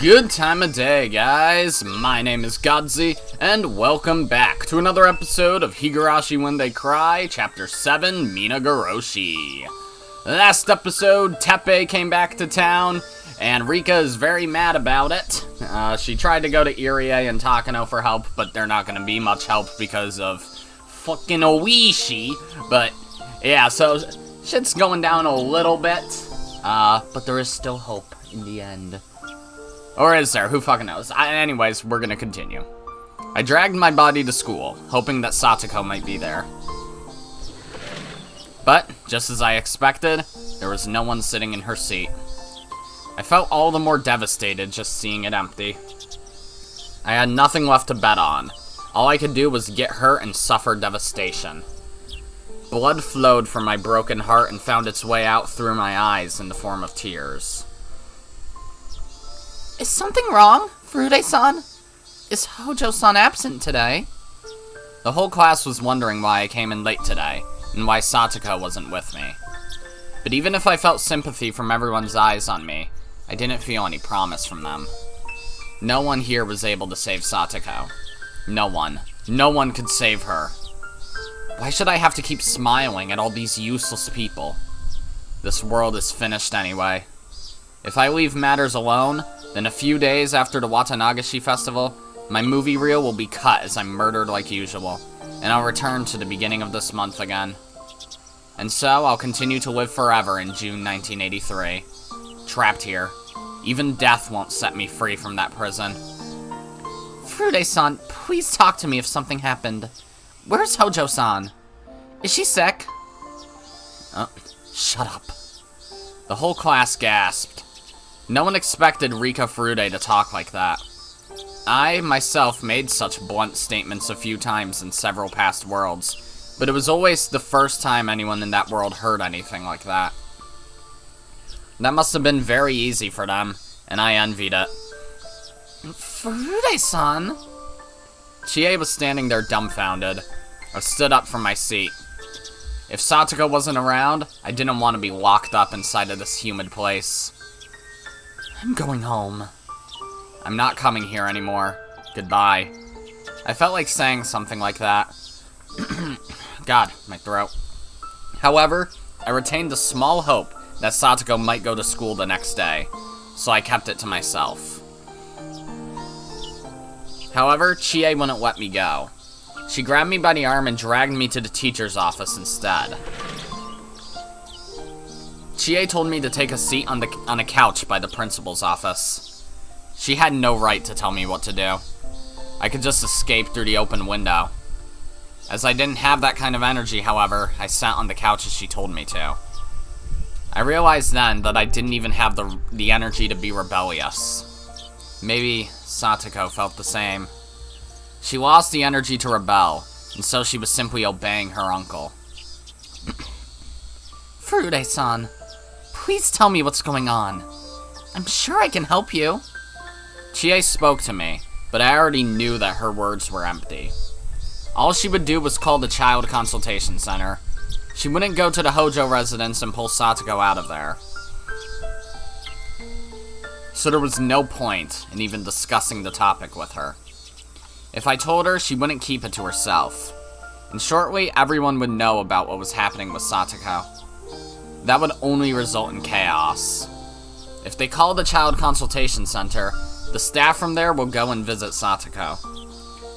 Good time of day, guys. My name is Godzi, and welcome back to another episode of Higurashi When They Cry, Ch.7 Minagoroshi. Last episode, Teppei came back to town, and Rika is very mad about it. She tried to go to Irie and Takano for help, but they're not going to be much help because of fucking Oishi. But, yeah, so shit's going down a little bit, but there is still hope in the end. Or is there? Who fucking knows? Anyways, we're gonna continue. I dragged my body to school, hoping that Satoko might be there. But, just as I expected, there was no one sitting in her seat. I felt all the more devastated just seeing it empty. I had nothing left to bet on. All I could do was get hurt and suffer devastation. Blood flowed from my broken heart and found its way out through my eyes in the form of tears. Is something wrong, Furude-san? Is Hojo-san absent today? The whole class was wondering why I came in late today, and why Satoko wasn't with me. But even if I felt sympathy from everyone's eyes on me, I didn't feel any promise from them. No one here was able to save Satoko. No one. No one could save her. Why should I have to keep smiling at all these useless people? This world is finished anyway. If I leave matters alone, then a few days after the Watanagashi festival, my movie reel will be cut as I'm murdered like usual, and I'll return to the beginning of this month again. And so, I'll continue to live forever in June 1983. Trapped here. Even death won't set me free from that prison. Furude-san, please talk to me if something happened. Where's Hojo-san? Is she sick? Shut up. The whole class gasped. No one expected Rika Furude to talk like that. I, myself, made such blunt statements a few times in several past worlds, but it was always the first time anyone in that world heard anything like that. That must have been very easy for them, and I envied it. Furude-san? Chie was standing there dumbfounded. I stood up from my seat. If Satoko wasn't around, I didn't want to be locked up inside of this humid place. I'm going home. I'm not coming here anymore. Goodbye. I felt like saying something like that. God, my throat. However, I retained a small hope that Satoko might go to school the next day, so I kept it to myself. However, Chie wouldn't let me go. She grabbed me by the arm and dragged me to the teacher's office instead. Chie told me to take a seat on a couch by the principal's office. She had no right to tell me what to do. I could just escape through the open window. As I didn't have that kind of energy, however, I sat on the couch as she told me to. I realized then that I didn't even have the energy to be rebellious. Maybe Satoko felt the same. She lost the energy to rebel, and so she was simply obeying her uncle. Furude-san, please tell me what's going on. I'm sure I can help you. Chie spoke to me, but I already knew that her words were empty. All she would do was call the child consultation center. She wouldn't go to the Hojo residence and pull Satoko out of there. So there was no point in even discussing the topic with her. If I told her, she wouldn't keep it to herself. And shortly, everyone would know about what was happening with Satoko. That would only result in chaos. If they call the child consultation center, the staff from there will go and visit Satoko.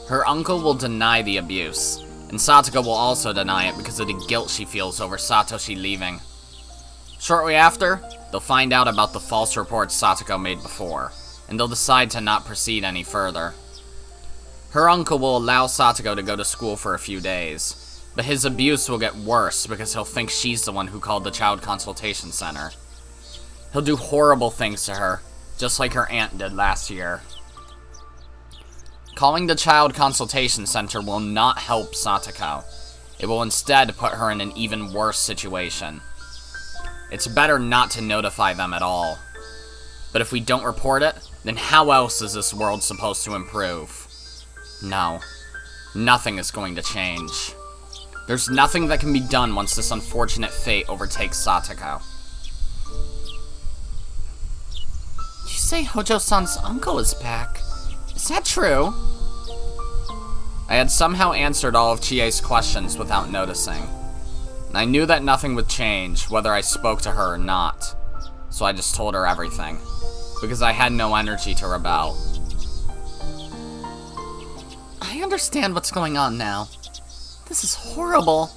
Her uncle will deny the abuse, and Satoko will also deny it because of the guilt she feels over Satoshi leaving. Shortly after, they'll find out about the false reports Satoko made before, and they'll decide to not proceed any further. Her uncle will allow Satoko to go to school for a few days, but his abuse will get worse because he'll think she's the one who called the child consultation center. He'll do horrible things to her, just like her aunt did last year. Calling the child consultation center will not help Satoko. It will instead put her in an even worse situation. It's better not to notify them at all. But if we don't report it, then how else is this world supposed to improve? No. Nothing is going to change. There's nothing that can be done once this unfortunate fate overtakes Satoko. say Hojo-san's uncle is back. Is that true? I had somehow answered all of Chie's questions without noticing. And I knew that nothing would change, whether I spoke to her or not. So I just told her everything, because I had no energy to rebel. I understand what's going on now. This is horrible.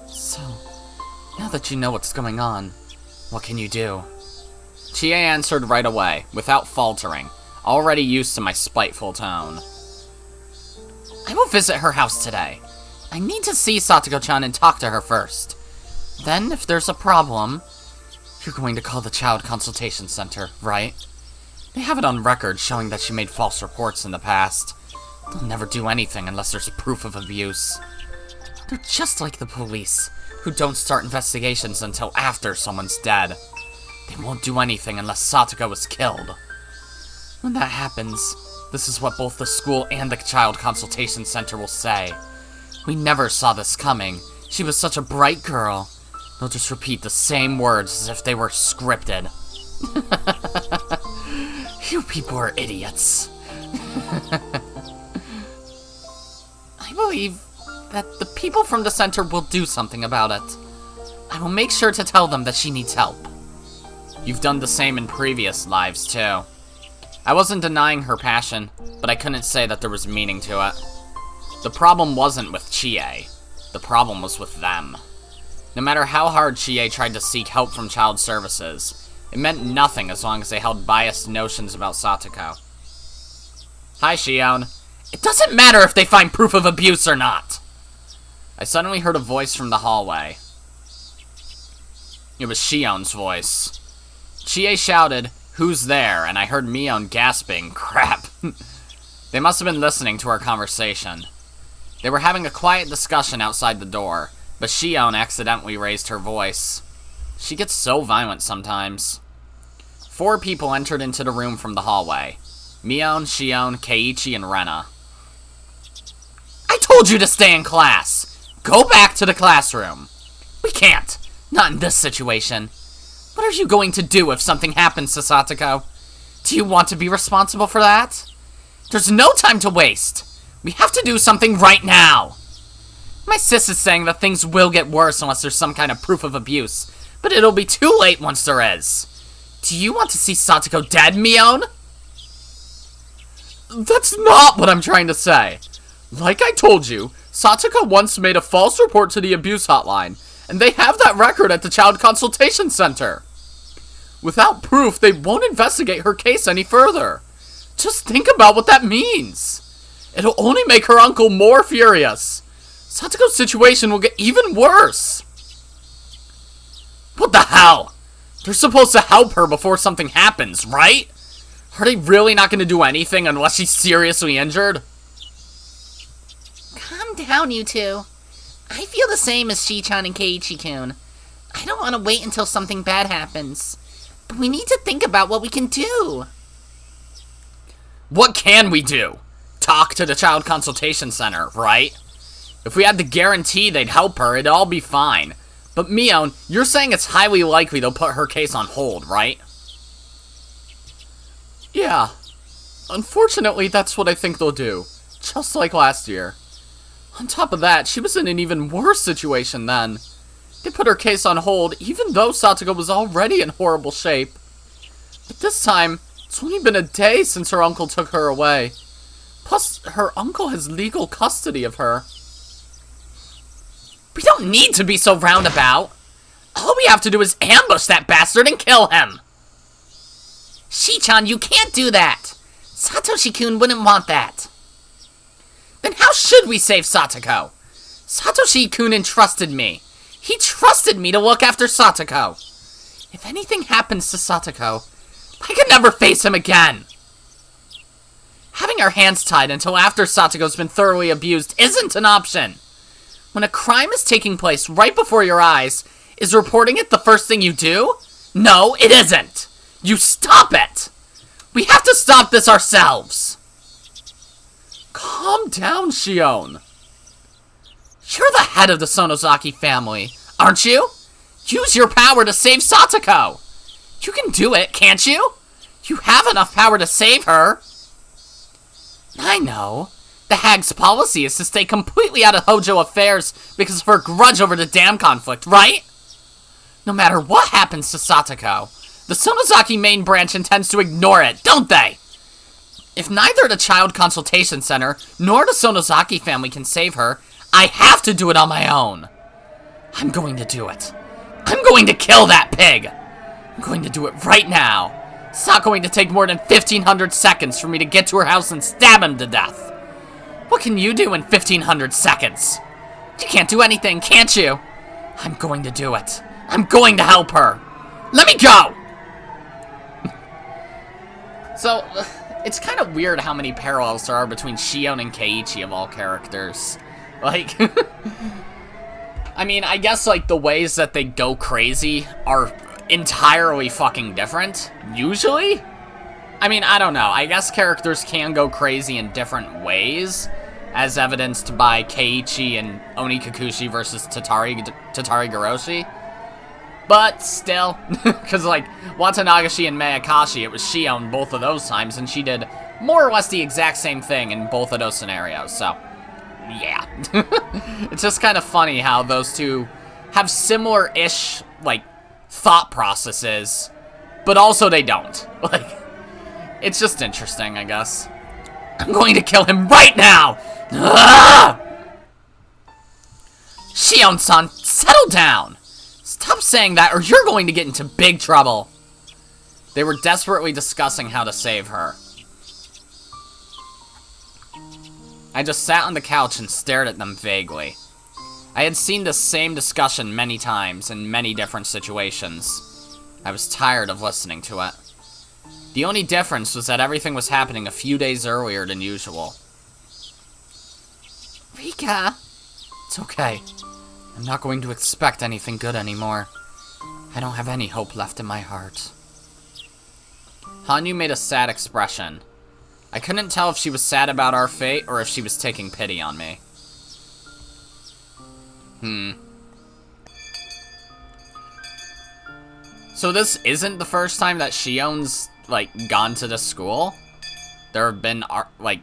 So, now that you know what's going on, what can you do? Chie answered right away, without faltering, already used to my spiteful tone. I will visit her house today. I need to see Satoko-chan and talk to her first. Then, if there's a problem, you're going to call the Child Consultation Center, right? They have it on record showing that she made false reports in the past. They'll never do anything unless there's proof of abuse. They're just like the police, who don't start investigations until after someone's dead. They won't do anything unless Satoko is killed. When that happens, this is what both the school and the Child Consultation Center will say. We never saw this coming. She was such a bright girl. They'll just repeat the same words as if they were scripted. You people are idiots. I believe that the people from the center will do something about it. I will make sure to tell them that she needs help. You've done the same in previous lives, too. I wasn't denying her passion, but I couldn't say that there was meaning to it. The problem wasn't with Chie. The problem was with them. No matter how hard Chie tried to seek help from child services, it meant nothing as long as they held biased notions about Satoko. Hi, Shion. It doesn't matter if they find proof of abuse or not. I suddenly heard a voice from the hallway. It was Shion's voice. Chie shouted, "Who's there?" and I heard Mion gasping, "Crap." They must have been listening to our conversation. They were having a quiet discussion outside the door, but Shion accidentally raised her voice. She gets so violent sometimes. 4 people entered into the room from the hallway. Mion, Shion, Keiichi, and Rena. I told you to stay in class! Go back to the classroom! We can't! Not in this situation. What are you going to do if something happens to Satoko? Do you want to be responsible for that? There's no time to waste! We have to do something right now! My sis is saying that things will get worse unless there's some kind of proof of abuse, but it'll be too late once there is. Do you want to see Satoko dead, Mion? That's not what I'm trying to say. Like I told you, Satoko once made a false report to the abuse hotline, and they have that record at the Child Consultation Center. Without proof, they won't investigate her case any further. Just think about what that means. It'll only make her uncle more furious. Satoko's situation will get even worse. What the hell? They're supposed to help her before something happens, right? Are they really not going to do anything unless she's seriously injured? Calm down, you two. I feel the same as Shi-chan and Keiichi-kun. I don't want to wait until something bad happens. But we need to think about what we can do. What can we do? Talk to the Child Consultation Center, right? If we had the guarantee they'd help her, it'd all be fine. But Mion, you're saying it's highly likely they'll put her case on hold, right? Yeah. Unfortunately, that's what I think they'll do. Just like last year. On top of that, she was in an even worse situation then. They put her case on hold even though Satoko was already in horrible shape. But this time, it's only been a day since her uncle took her away. Plus, her uncle has legal custody of her. We don't need to be so roundabout. All we have to do is ambush that bastard and kill him. Shi-chan, you can't do that. Satoshi-kun wouldn't want that. Then how should we save Satoko? Satoshi-kun entrusted me. He trusted me to look after Satoko. If anything happens to Satoko, I can never face him again. Having our hands tied until after Satoko's been thoroughly abused isn't an option. When a crime is taking place right before your eyes, is reporting it the first thing you do? No, it isn't. You stop it. We have to stop this ourselves. Calm down, Shion. You're the head of the Sonozaki family, aren't you? Use your power to save Satoko. You can do it, can't you? You have enough power to save her! I know. The hag's policy is to stay completely out of Hojo affairs because of her grudge over the dam conflict, right? No matter what happens to Satoko, the Sonozaki main branch intends to ignore it, don't they? If neither the Child Consultation Center nor the Sonozaki family can save her, I have to do it on my own. I'm going to do it. I'm going to kill that pig! I'm going to do it right now. It's not going to take more than 1,500 seconds for me to get to her house and stab him to death. What can you do in 1,500 seconds? You can't do anything, can't you? I'm going to do it. I'm going to help her. Let me go! So, it's kind of weird how many parallels there are between Shion and Keiichi of all characters. Like, I mean, I guess, like, the ways that they go crazy are entirely fucking different, usually? I mean, I don't know. I guess characters can go crazy in different ways, as evidenced by Keiichi and Oni Kikuchi versus Tatari Goroshi. But still, because, like, Watanagashi and Mayakashi, it was Shion both of those times, and she did more or less the exact same thing in both of those scenarios, so, yeah. It's just kind of funny how those two have similar-ish, like, thought processes, but also they don't. Like, it's just interesting, I guess. I'm going to kill him right now! Ah! Shion-san, settle down! Stop saying that or you're going to get into big trouble! They were desperately discussing how to save her. I just sat on the couch and stared at them vaguely. I had seen this same discussion many times in many different situations. I was tired of listening to it. The only difference was that everything was happening a few days earlier than usual. Rika! It's okay. I'm not going to expect anything good anymore. I don't have any hope left in my heart. Hanyu made a sad expression. I couldn't tell if she was sad about our fate or if she was taking pity on me. So this isn't the first time that Shion's, like, gone to this school? There have been, like,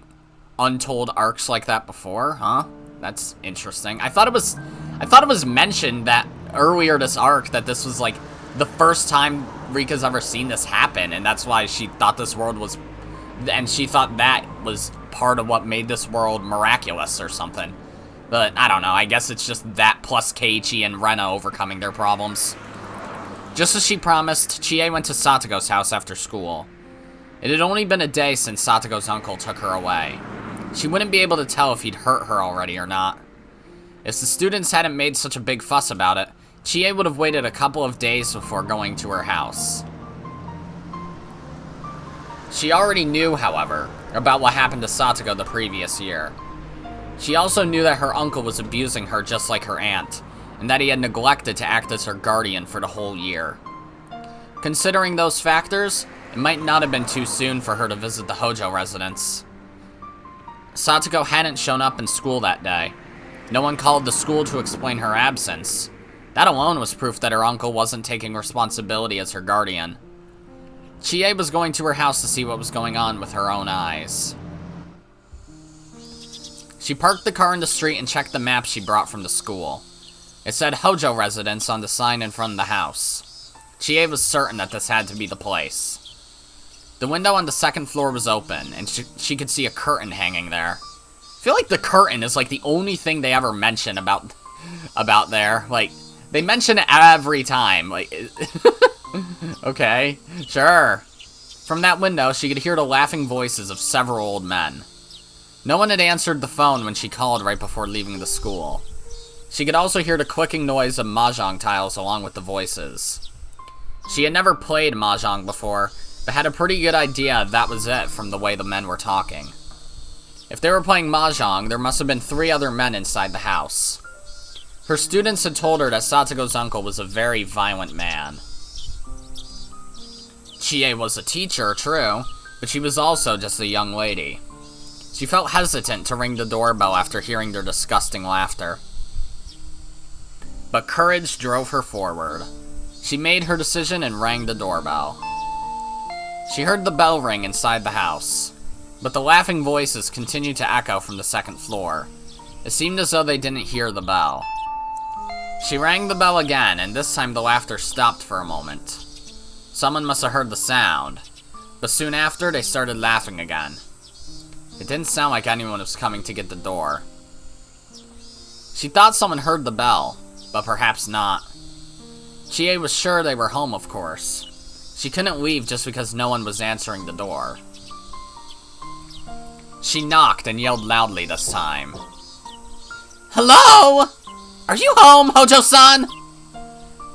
untold arcs like that before, huh? That's interesting. I thought it was mentioned that earlier this arc that this was, like, the first time Rika's ever seen this happen, and that's why she thought this world was, and she thought that was part of what made this world miraculous or something. But, I don't know, I guess it's just that plus Keiichi and Rena overcoming their problems. Just as she promised, Chie went to Satoko's house after school. It had only been a day since Satoko's uncle took her away. She wouldn't be able to tell if he'd hurt her already or not. If the students hadn't made such a big fuss about it, Chie would have waited a couple of days before going to her house. She already knew, however, about what happened to Satoko the previous year. She also knew that her uncle was abusing her just like her aunt, and that he had neglected to act as her guardian for the whole year. Considering those factors, it might not have been too soon for her to visit the Hojo residence. Satoko hadn't shown up in school that day. No one called the school to explain her absence. That alone was proof that her uncle wasn't taking responsibility as her guardian. Chie was going to her house to see what was going on with her own eyes. She parked the car in the street and checked the map she brought from the school. It said Hojo residence on the sign in front of the house. Chie was certain that this had to be the place. The window on the second floor was open, and she could see a curtain hanging there. I feel like the curtain is like the only thing they ever mention about there. Like, they mention it every time. Like, okay, sure. From that window, she could hear the laughing voices of several old men. No one had answered the phone when she called right before leaving the school. She could also hear the clicking noise of mahjong tiles along with the voices. She had never played mahjong before, but had a pretty good idea that was it from the way the men were talking. If they were playing mahjong, there must have been 3 other men inside the house. Her students had told her that Satoko's uncle was a very violent man. Chie was a teacher, true, but she was also just a young lady. She felt hesitant to ring the doorbell after hearing their disgusting laughter. But courage drove her forward. She made her decision and rang the doorbell. She heard the bell ring inside the house, but the laughing voices continued to echo from the second floor. It seemed as though they didn't hear the bell. She rang the bell again, and this time the laughter stopped for a moment. Someone must have heard the sound, but soon after they started laughing again. It didn't sound like anyone was coming to get the door. She thought someone heard the bell, but perhaps not. Chie was sure they were home, of course. She couldn't leave just because no one was answering the door. She knocked and yelled loudly this time. Hello? Are you home, Hojo-san?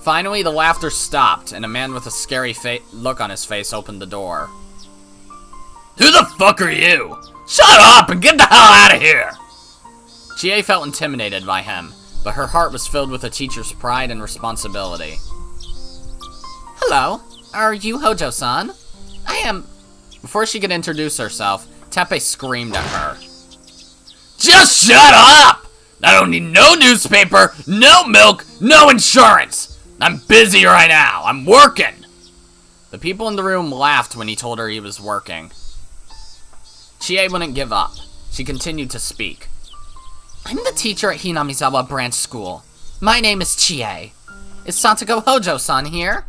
Finally, the laughter stopped, and a man with a scary look on his face opened the door. Who the fuck are you? Shut up and get the hell out of here! Chie felt intimidated by him, but her heart was filled with a teacher's pride and responsibility. Hello, are you Hojo-san? I am... Before she could introduce herself, Teppei screamed at her. Just shut up! I don't need no newspaper, no milk, no insurance! I'm busy right now, I'm working! The people in the room laughed when he told her he was working. Chie wouldn't give up. She continued to speak. I'm the teacher at Hinamizawa Branch School. My name is Chie. Is Satoko Hojo-san here?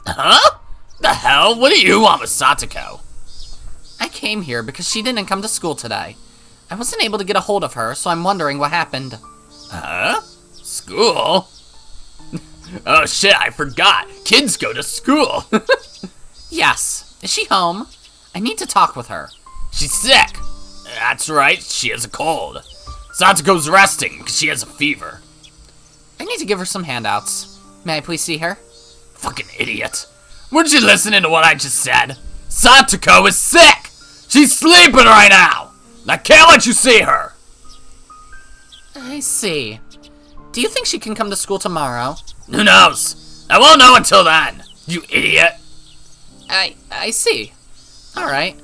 Huh? The hell? What do you want with Satoko? I came here because she didn't come to school today. I wasn't able to get a hold of her, so I'm wondering what happened. Huh? School? Oh shit, I forgot. Kids go to school. Yes. Is she home? I need to talk with her. She's sick. That's right, she has a cold. Satoko's resting because she has a fever. I need to give her some handouts. May I please see her? Fucking idiot. Weren't you listening to what I just said? Satoko is sick! She's sleeping right now! I can't let you see her! I see. Do you think she can come to school tomorrow? Who knows? I won't know until then, you idiot! I see. Alright.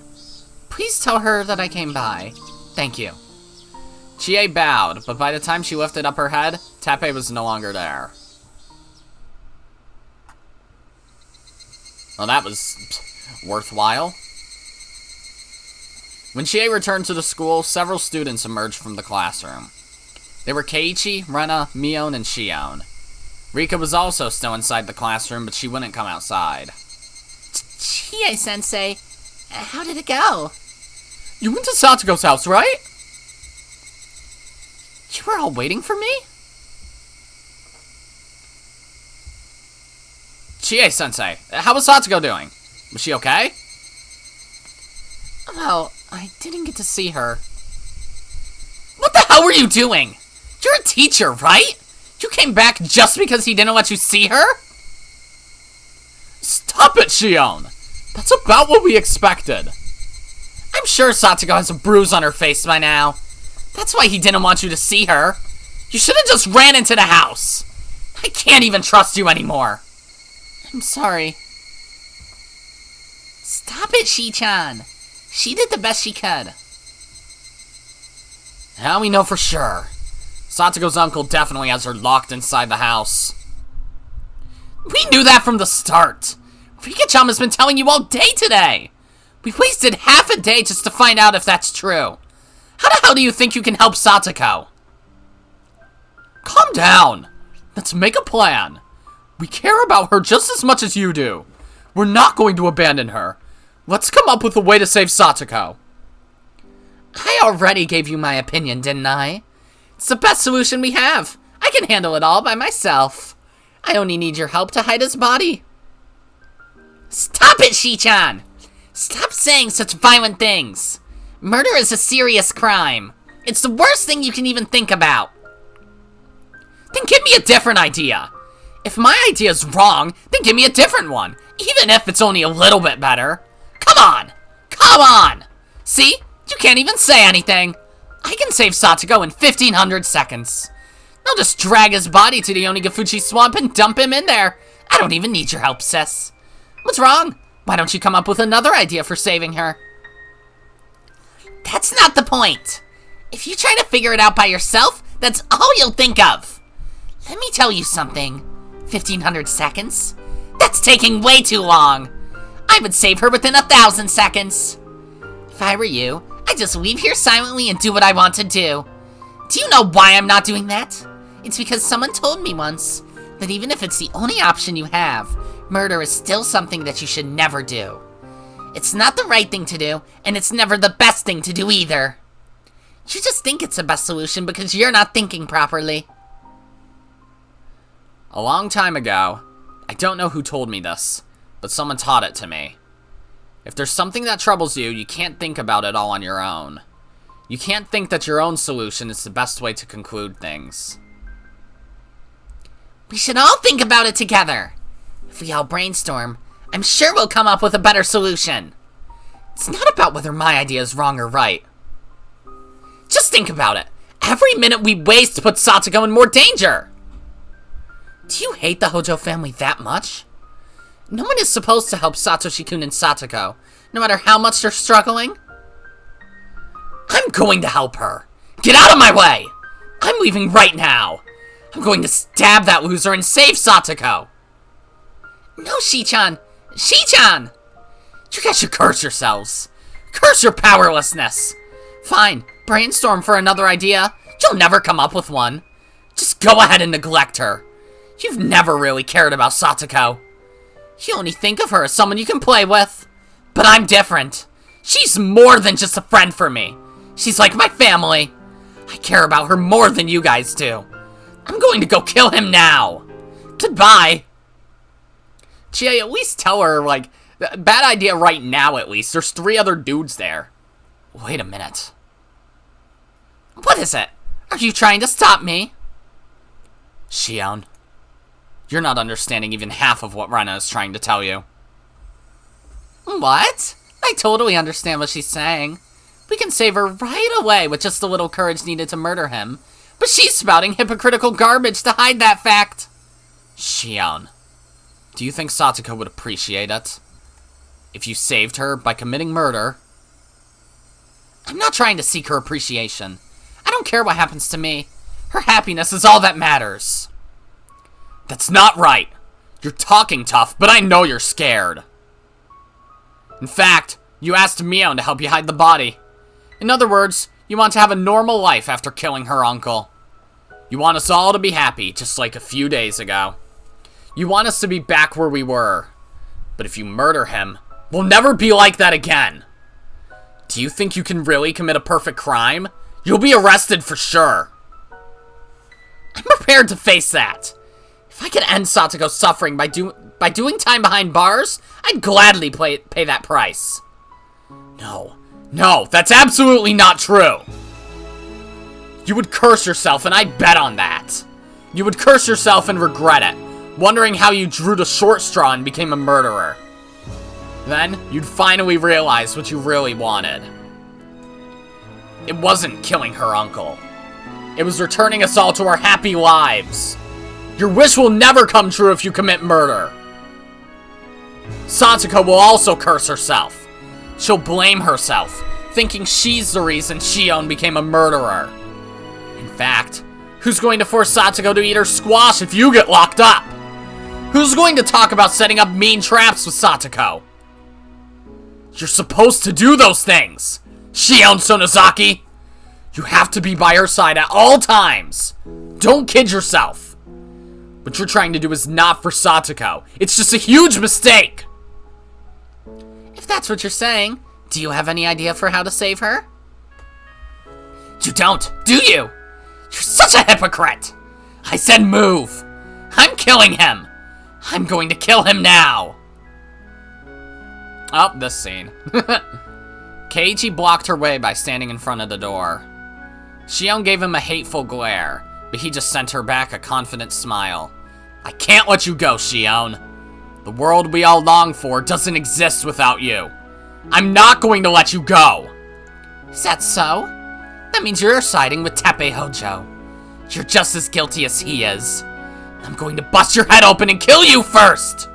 Please tell her that I came by. Thank you. Chie bowed, but by the time she lifted up her head, Teppei was no longer there. Well, that was worthwhile. When Chie returned to the school, several students emerged from the classroom. They were Keiichi, Rena, Mion, and Shion. Rika was also still inside the classroom, but she wouldn't come outside. Chie-sensei, how did it go? You went to Satoko's house, right? You were all waiting for me? Chie-sensei, how was Satoko doing? Was she okay? Well, I didn't get to see her. What the hell were you doing? You're a teacher, right? You came back just because he didn't let you see her? Stop it, Shion! That's about what we expected. I'm sure Satoko has a bruise on her face by now. That's why he didn't want you to see her. You should have just ran into the house. I can't even trust you anymore. I'm sorry. Stop it, Shi-chan. She did the best she could. Now we know for sure. Satoko's uncle definitely has her locked inside the house. We knew that from the start. Rika-chan has been telling you all day today. We wasted half a day just to find out if that's true. How the hell do you think you can help Satoko? Calm down. Let's make a plan. We care about her just as much as you do. We're not going to abandon her. Let's come up with a way to save Satoko. I already gave you my opinion, didn't I? It's the best solution we have. I can handle it all by myself. I only need your help to hide his body. Stop it, Shi-chan! Stop saying such violent things. Murder is a serious crime. It's the worst thing you can even think about. Then give me a different idea. If my idea is wrong, then give me a different one, even if it's only a little bit better. Come on! Come on! See? You can't even say anything. I can save Satoko in 1,500 seconds. I'll just drag his body to the Onigafuchi swamp and dump him in there. I don't even need your help, sis. What's wrong? Why don't you come up with another idea for saving her? That's not the point. If you try to figure it out by yourself, that's all you'll think of. Let me tell you something. 1,500 seconds? That's taking way too long. I would save her within 1,000 seconds. If I were you, I'd just leave here silently and do what I want to do. Do you know why I'm not doing that? It's because someone told me once that even if it's the only option you have, murder is still something that you should never do. It's not the right thing to do, and it's never the best thing to do either. You just think it's the best solution because you're not thinking properly. A long time ago, I don't know who told me this, but someone taught it to me. If there's something that troubles you, you can't think about it all on your own. You can't think that your own solution is the best way to conclude things. We should all think about it together. If we all brainstorm, I'm sure we'll come up with a better solution. It's not about whether my idea is wrong or right. Just think about it. Every minute we waste puts Satoko in more danger. Do you hate the Hojo family that much? No one is supposed to help Satoshi-kun and Satoko, no matter how much they're struggling. I'm going to help her. Get out of my way! I'm leaving right now. I'm going to stab that loser and save Satoko. No, Shi-chan. Shi-chan! You guys should curse yourselves. Curse your powerlessness. Fine, brainstorm for another idea. You'll never come up with one. Just go ahead and neglect her. You've never really cared about Satoko. You only think of her as someone you can play with. But I'm different. She's more than just a friend for me. She's like my family. I care about her more than you guys do. I'm going to go kill him now. Goodbye. Chie, at least tell her, like, bad idea right now at least. There's 3 other dudes there. Wait a minute. What is it? Are you trying to stop me? Shion, you're not understanding even half of what Rena is trying to tell you. What? I totally understand what she's saying. We can save her right away with just a little courage needed to murder him. But she's spouting hypocritical garbage to hide that fact. Shion, do you think Satoko would appreciate it? If you saved her by committing murder? I'm not trying to seek her appreciation. I don't care what happens to me. Her happiness is all that matters. That's not right. You're talking tough, but I know you're scared. In fact, you asked Mion to help you hide the body. In other words, you want to have a normal life after killing her uncle. You want us all to be happy, just like a few days ago. You want us to be back where we were. But if you murder him, we'll never be like that again. Do you think you can really commit a perfect crime? You'll be arrested for sure. I'm prepared to face that. If I could end Satoko's suffering by doing time behind bars, I'd gladly pay that price. No, that's absolutely not true. You would curse yourself, and I'd bet on that. You would curse yourself and regret it, wondering how you drew the short straw and became a murderer. Then, you'd finally realize what you really wanted. It wasn't killing her uncle. It was returning us all to our happy lives. Your wish will never come true if you commit murder. Satoko will also curse herself. She'll blame herself, thinking she's the reason Shion became a murderer. In fact, who's going to force Satoko to eat her squash if you get locked up? Who's going to talk about setting up mean traps with Satoko? You're supposed to do those things, Shion Sonozaki. You have to be by her side at all times. Don't kid yourself. What you're trying to do is not for Satoko. It's just a huge mistake. If that's what you're saying, do you have any idea for how to save her? You don't, do you? You're such a hypocrite. I said move. I'm killing him. I'm going to kill him now. Oh, this scene. Keiichi blocked her way by standing in front of the door. Shion gave him a hateful glare, but he just sent her back a confident smile. I can't let you go, Shion. The world we all long for doesn't exist without you. I'm not going to let you go. Is that so? That means you're siding with Teppei Hojo. You're just as guilty as he is. I'm going to bust your head open and kill you first.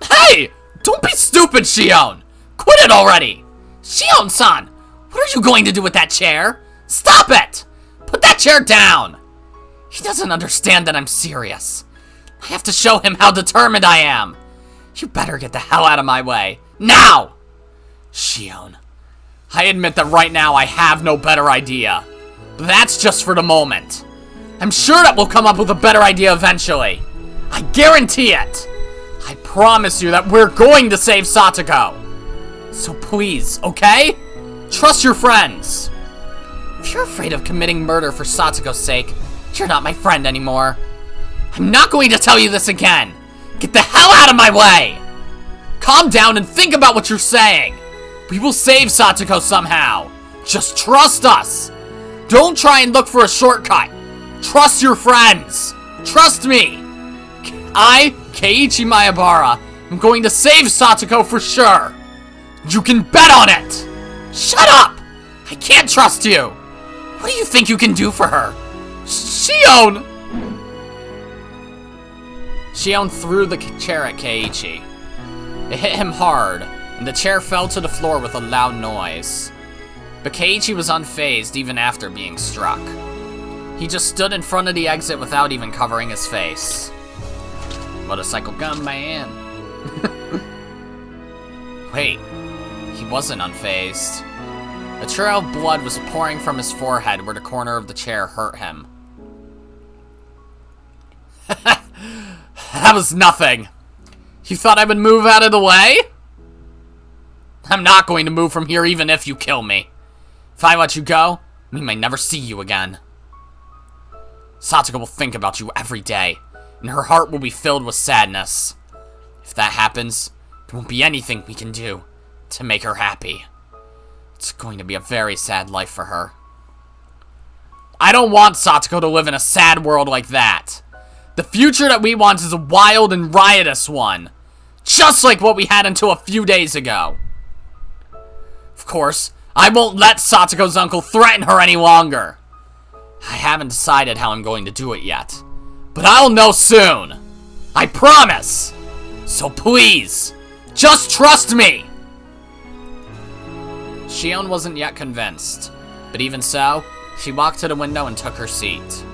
Hey! Don't be stupid, Shion! Quit it already! Shion-san! What are you going to do with that chair? Stop it! Put that chair down! He doesn't understand that I'm serious. I have to show him how determined I am. You better get the hell out of my way. Now! Shion, I admit that right now I have no better idea. But that's just for the moment. I'm sure that we'll come up with a better idea eventually. I guarantee it. I promise you that we're going to save Satoko. So please, okay? Trust your friends. If you're afraid of committing murder for Satoko's sake, you're not my friend anymore. I'm not going to tell you this again. Get the hell out of my way! Calm down and think about what you're saying. We will save Satoko somehow. Just trust us. Don't try and look for a shortcut. Trust your friends. Trust me. I, Keiichi Maebara, am going to save Satoko for sure. You can bet on it. Shut up! I can't trust you. What do you think you can do for her? Shion! Shion threw the chair at Keiichi. It hit him hard, and the chair fell to the floor with a loud noise. But Keiichi was unfazed even after being struck. He just stood in front of the exit without even covering his face. Motorcycle gun man. Wait, he wasn't unfazed. A trail of blood was pouring from his forehead where the corner of the chair hurt him. That was nothing. You thought I would move out of the way? I'm not going to move from here even if you kill me. If I let you go, we may never see you again. Satoko will think about you every day, and her heart will be filled with sadness. If that happens, there won't be anything we can do to make her happy. It's going to be a very sad life for her. I don't want Satoko to live in a sad world like that. The future that we want is a wild and riotous one. Just like what we had until a few days ago. Of course, I won't let Satoko's uncle threaten her any longer. I haven't decided how I'm going to do it yet. But I'll know soon. I promise. So please, just trust me. Shion wasn't yet convinced. But even so, she walked to the window and took her seat.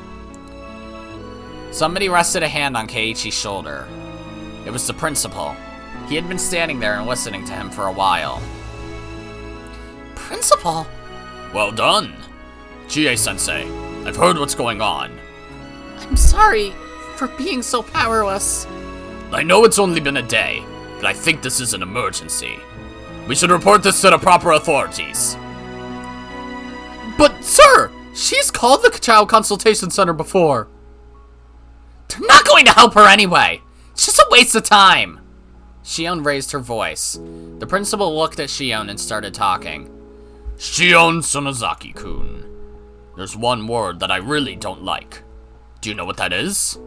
Somebody rested a hand on Keiichi's shoulder. It was the principal. He had been standing there and listening to him for a while. Principal? Well done. Chie-sensei, I've heard what's going on. I'm sorry for being so powerless. I know it's only been a day, but I think this is an emergency. We should report this to the proper authorities. But, sir, she's called the Child Consultation Center before. They're not going to help her anyway. It's just a waste of time. Shion raised her voice. The principal looked at Shion and started talking. Shion Sonozaki-kun, there's one word that I really don't like. Do you know what that is?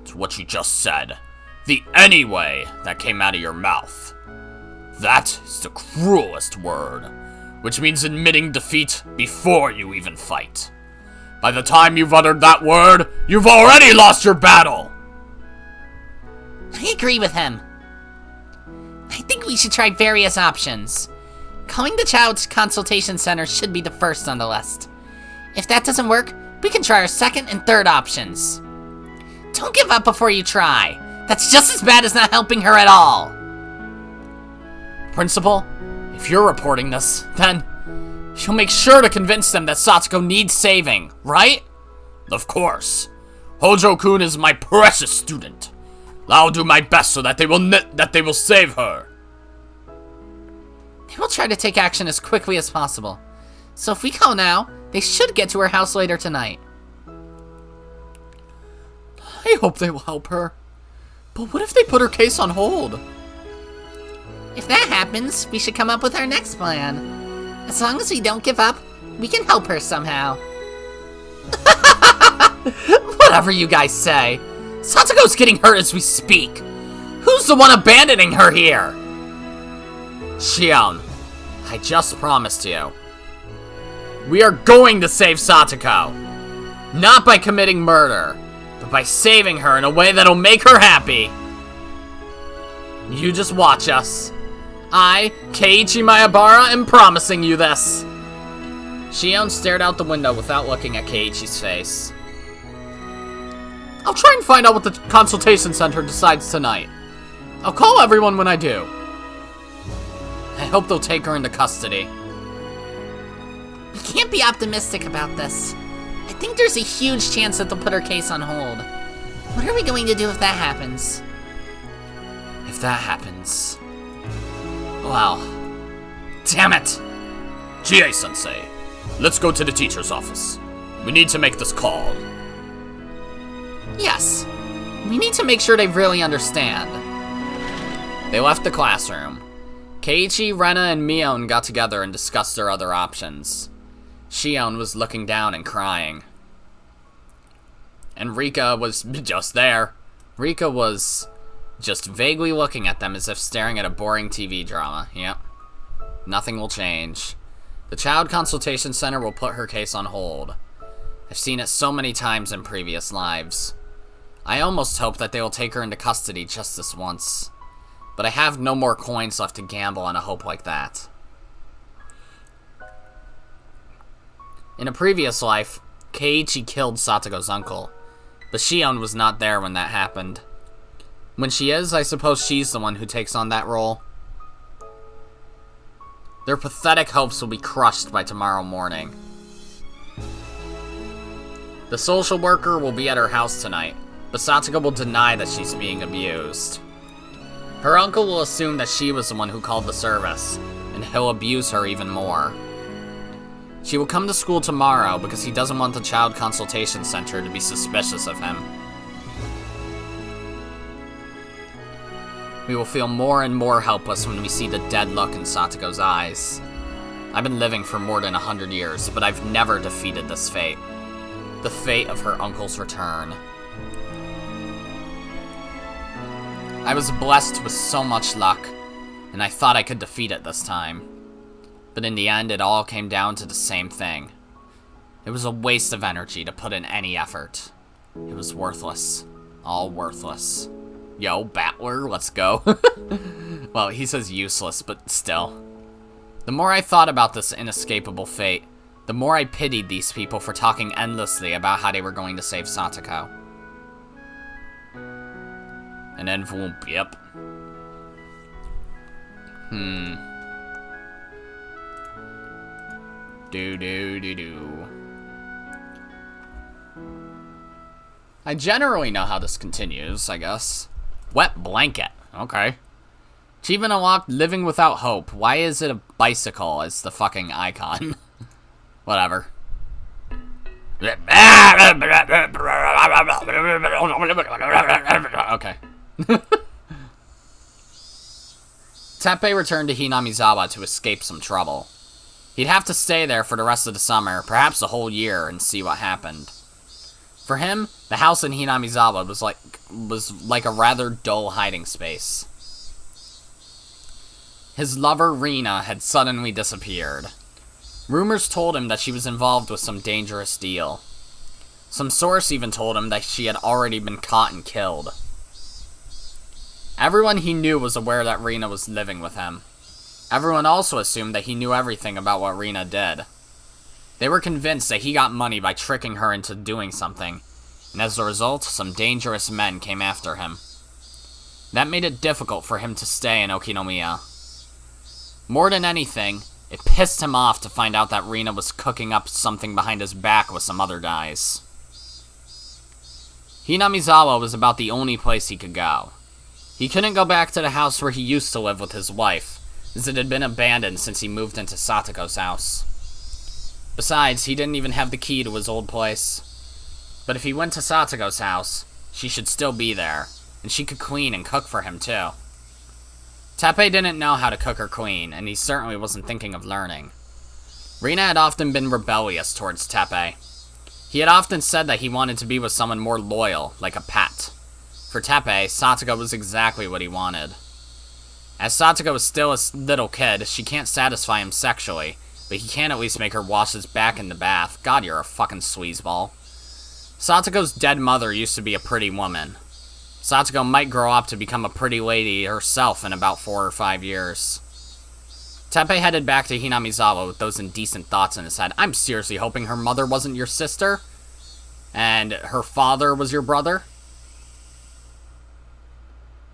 It's what you just said. The anyway that came out of your mouth. That is the cruelest word, which means admitting defeat before you even fight. By the time you've uttered that word, you've already lost your battle! I agree with him. I think we should try various options. Calling the Child Consultation Center should be the first on the list. If that doesn't work, we can try our second and third options. Don't give up before you try. That's just as bad as not helping her at all. Principal, if you're reporting this, then you'll make sure to convince them that Satoko needs saving, right? Of course. Hojo-kun is my precious student. I'll do my best so that they will save her. They will try to take action as quickly as possible. So if we call now, they should get to her house later tonight. I hope they will help her. But what if they put her case on hold? If that happens, we should come up with our next plan. As long as we don't give up, we can help her somehow. Whatever you guys say. Satoko's getting hurt as we speak. Who's the one abandoning her here? Shion, I just promised you. We are going to save Satoko. Not by committing murder, but by saving her in a way that'll make her happy. You just watch us. I, Keiichi Maebara, am promising you this. Shion stared out the window without looking at Keiichi's face. I'll try and find out what the consultation center decides tonight. I'll call everyone when I do. I hope they'll take her into custody. We can't be optimistic about this. I think there's a huge chance that they'll put her case on hold. What are we going to do if that happens? If that happens... well... damn it! Chie-sensei, let's go to the teacher's office. We need to make this call. Yes. We need to make sure they really understand. They left the classroom. Keiichi, Rena, and Mion got together and discussed their other options. Shion was looking down and crying. And Rika was just there. Rika was just vaguely looking at them as if staring at a boring TV drama. Yep. Nothing will change. The Child Consultation Center will put her case on hold. I've seen it so many times in previous lives. I almost hope that they will take her into custody just this once. But I have no more coins left to gamble on a hope like that. In a previous life, Keiichi killed Satoko's uncle, but Shion was not there when that happened. When she is, I suppose she's the one who takes on that role. Their pathetic hopes will be crushed by tomorrow morning. The social worker will be at her house tonight, but Satoko will deny that she's being abused. Her uncle will assume that she was the one who called the service, and he'll abuse her even more. She will come to school tomorrow because he doesn't want the Child Consultation Center to be suspicious of him. We will feel more and more helpless when we see the dead look in Satoko's eyes. I've been living for more than 100 years, but I've never defeated this fate. The fate of her uncle's return. I was blessed with so much luck, and I thought I could defeat it this time. But in the end, it all came down to the same thing. It was a waste of energy to put in any effort. It was worthless. All worthless. Yo, Battler, let's go. Well, he says useless, but still. The more I thought about this inescapable fate, the more I pitied these people for talking endlessly about how they were going to save Satoko. And then voomp, yep. Do. I generally know how this continues, I guess. Wet blanket. Okay. Achievement unlocked, living without hope. Why is it a bicycle as the fucking icon? Whatever. Okay. Teppei returned to Hinamizawa to escape some trouble. He'd have to stay there for the rest of the summer, perhaps a whole year, and see what happened. For him, the house in Hinamizawa was like a rather dull hiding space. His lover, Rina, had suddenly disappeared. Rumors told him that she was involved with some dangerous deal. Some source even told him that she had already been caught and killed. Everyone he knew was aware that Rina was living with him. Everyone also assumed that he knew everything about what Rina did. They were convinced that he got money by tricking her into doing something, and as a result, some dangerous men came after him. That made it difficult for him to stay in Okinomiya. More than anything, it pissed him off to find out that Rina was cooking up something behind his back with some other guys. Hinamizawa was about the only place he could go. He couldn't go back to the house where he used to live with his wife, as it had been abandoned since he moved into Satoko's house. Besides, he didn't even have the key to his old place. But if he went to Satoko's house, she should still be there, and she could clean and cook for him too. Teppei didn't know how to cook or clean, and he certainly wasn't thinking of learning. Rina had often been rebellious towards Teppei. He had often said that he wanted to be with someone more loyal, like a pet. For Teppei, Satoko was exactly what he wanted. As Satoko is still a little kid, she can't satisfy him sexually, but he can at least make her wash his back in the bath. God, you're a fucking sleazeball. Satoko's dead mother used to be a pretty woman. Satoko might grow up to become a pretty lady herself in about 4 or 5 years. Teppei headed back to Hinamizawa with those indecent thoughts in his head. I'm seriously hoping her mother wasn't your sister, and her father was your brother.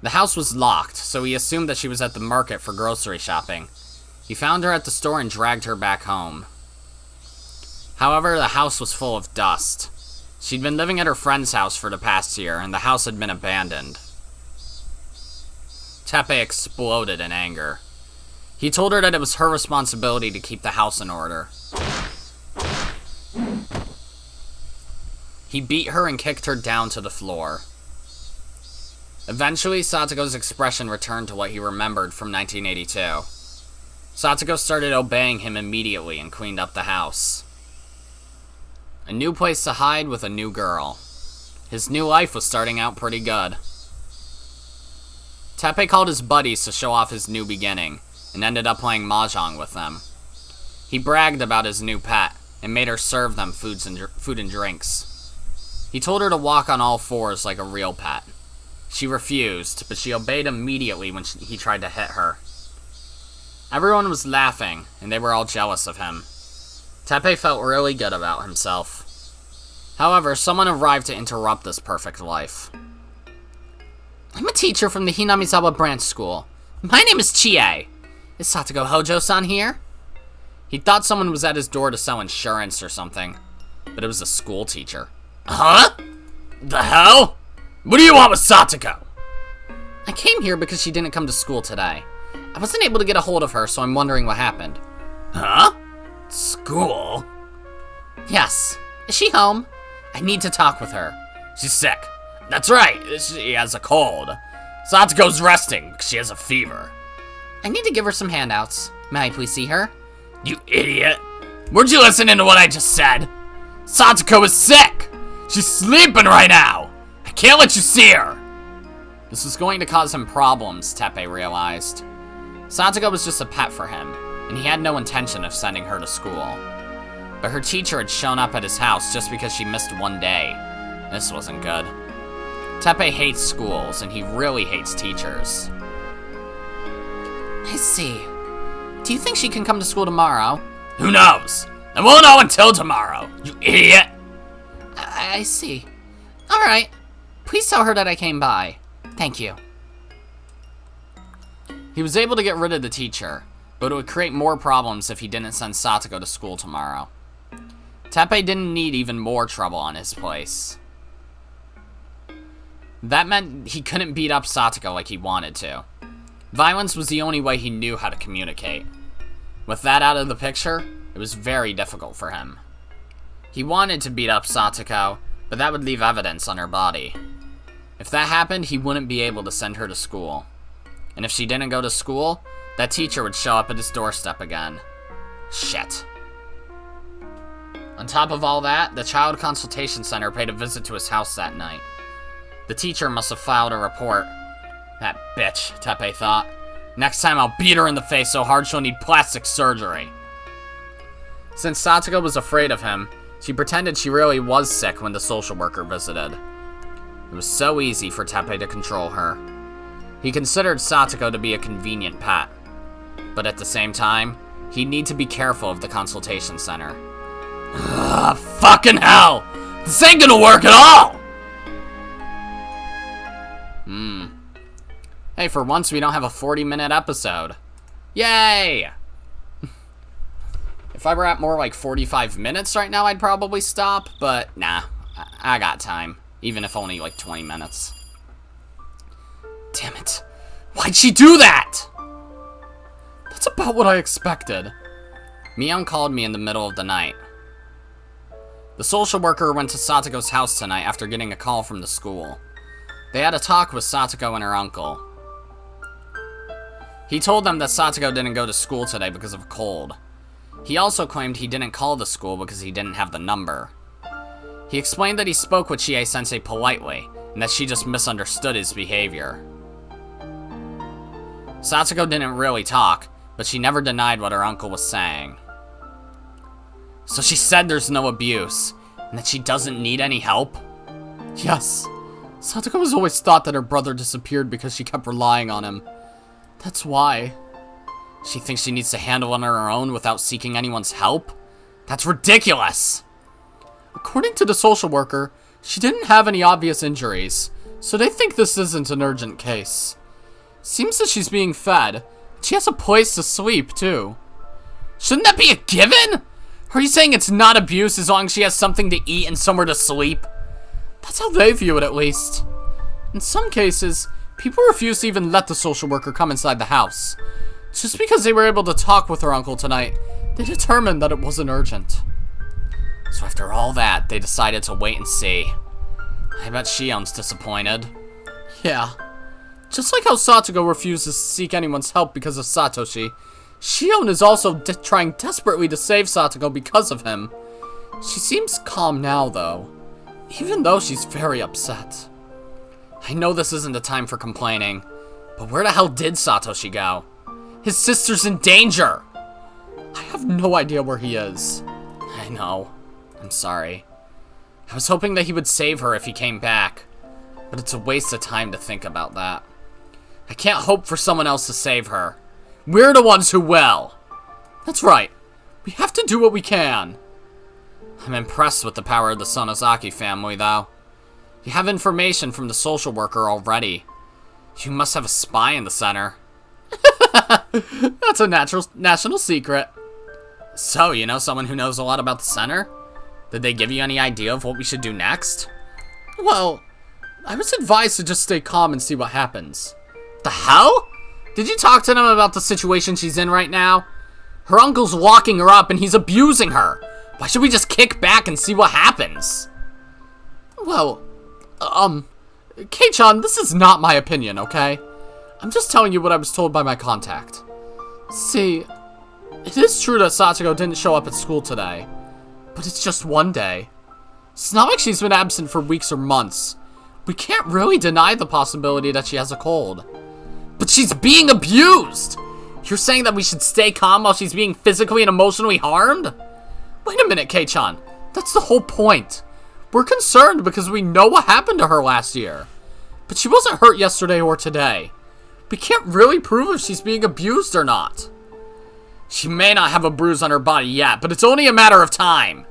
The house was locked, so he assumed that she was at the market for grocery shopping. He found her at the store and dragged her back home. However, the house was full of dust. She'd been living at her friend's house for the past year, and the house had been abandoned. Teppei exploded in anger. He told her that it was her responsibility to keep the house in order. He beat her and kicked her down to the floor. Eventually, Satoko's expression returned to what he remembered from 1982. Satoko started obeying him immediately and cleaned up the house. A new place to hide with a new girl. His new life was starting out pretty good. Teppei called his buddies to show off his new beginning, and ended up playing mahjong with them. He bragged about his new pet, and made her serve them food and drinks. He told her to walk on all fours like a real pet. She refused, but she obeyed immediately when he tried to hit her. Everyone was laughing, and they were all jealous of him. Teppei felt really good about himself. However, someone arrived to interrupt this perfect life. I'm a teacher from the Hinamizawa branch school. My name is Chie. Is Satoko Hojo-san here? He thought someone was at his door to sell insurance or something, but it was a school teacher. Huh? The hell? What do you want with Satoko? I came here because she didn't come to school today. I wasn't able to get a hold of her, so I'm wondering what happened. Huh? School? Yes. Is she home? I need to talk with her. She's sick. That's right, she has a cold. Satoko's resting because she has a fever. I need to give her some handouts. May I please see her? You idiot. Weren't you listening to what I just said? Satoko is sick. She's sleeping right now. I can't let you see her. This was going to cause him problems, Teppei realized. Satoko was just a pet for him, and he had no intention of sending her to school. But her teacher had shown up at his house just because she missed one day. This wasn't good. Teppei hates schools, and he really hates teachers. I see. Do you think she can come to school tomorrow? Who knows? I won't know until tomorrow, you idiot. I see. Alright. Please tell her that I came by. Thank you. He was able to get rid of the teacher, but it would create more problems if he didn't send Satoko to school tomorrow. Teppei didn't need even more trouble on his place. That meant he couldn't beat up Satoko like he wanted to. Violence was the only way he knew how to communicate. With that out of the picture, it was very difficult for him. He wanted to beat up Satoko, but that would leave evidence on her body. If that happened, he wouldn't be able to send her to school. And if she didn't go to school, that teacher would show up at his doorstep again. Shit. On top of all that, the Child Consultation Center paid a visit to his house that night. The teacher must have filed a report. That bitch, Teppei thought. Next time I'll beat her in the face so hard she'll need plastic surgery. Since Satoko was afraid of him, she pretended she really was sick when the social worker visited. It was so easy for Teppei to control her. He considered Satoko to be a convenient pet. But at the same time, he'd need to be careful of the consultation center. Ugh, fucking hell! This ain't gonna work at all! Hey, for once we don't have a 40-minute episode. Yay! If I were at more like 45 minutes right now, I'd probably stop, but nah, I got time. Even if only like 20 minutes. Damn it. Why'd she do that? That's about what I expected. Mion called me in the middle of the night. The social worker went to Satoko's house tonight after getting a call from the school. They had a talk with Satoko and her uncle. He told them that Satoko didn't go to school today because of a cold. He also claimed he didn't call the school because he didn't have the number. He explained that he spoke with Chie-sensei politely, and that she just misunderstood his behavior. Satoko didn't really talk, but she never denied what her uncle was saying. So she said there's no abuse, and that she doesn't need any help? Yes. Satoko has always thought that her brother disappeared because she kept relying on him. That's why. She thinks she needs to handle it on her own without seeking anyone's help? That's ridiculous! According to the social worker, she didn't have any obvious injuries, So they think this isn't an urgent case. Seems that she's being fed. She has a place to sleep, too. Shouldn't that be a given? Are you saying it's not abuse as long as she has something to eat and somewhere to sleep? That's how they view it, at least. In some cases, people refuse to even let the social worker come inside the house. Just because they were able to talk with her uncle tonight, they determined that it wasn't urgent. So after all that, they decided to wait and see. I bet Shion's disappointed. Yeah. Just like how Satoko refuses to seek anyone's help because of Satoshi, Shion is also trying desperately to save Satoko because of him. She seems calm now, though, even though she's very upset. I know this isn't the time for complaining, but where the hell did Satoshi go? His sister's in danger! I have no idea where he is. I know. I'm sorry. I was hoping that he would save her if he came back, but it's a waste of time to think about that. I can't hope for someone else to save her. We're the ones who will. That's right. We have to do what we can. I'm impressed with the power of the Sonozaki family, though. You have information from the social worker already. You must have a spy in the center. That's a national secret. So, you know someone who knows a lot about the center? Did they give you any idea of what we should do next? Well, I was advised to just stay calm and see what happens. The hell? Did you talk to them about the situation she's in right now? Her uncle's locking her up and he's abusing her. Why should we just kick back and see what happens? Well, Kei-chan, this is not my opinion, okay? I'm just telling you what I was told by my contact. See, it is true that Satoko didn't show up at school today, but it's just one day. It's not like she's been absent for weeks or months. We can't really deny the possibility that she has a cold. But she's being abused! You're saying that we should stay calm while she's being physically and emotionally harmed? Wait a minute, Kei-chan. That's the whole point. We're concerned because we know what happened to her last year. But she wasn't hurt yesterday or today. We can't really prove if she's being abused or not. She may not have a bruise on her body yet, but it's only a matter of time.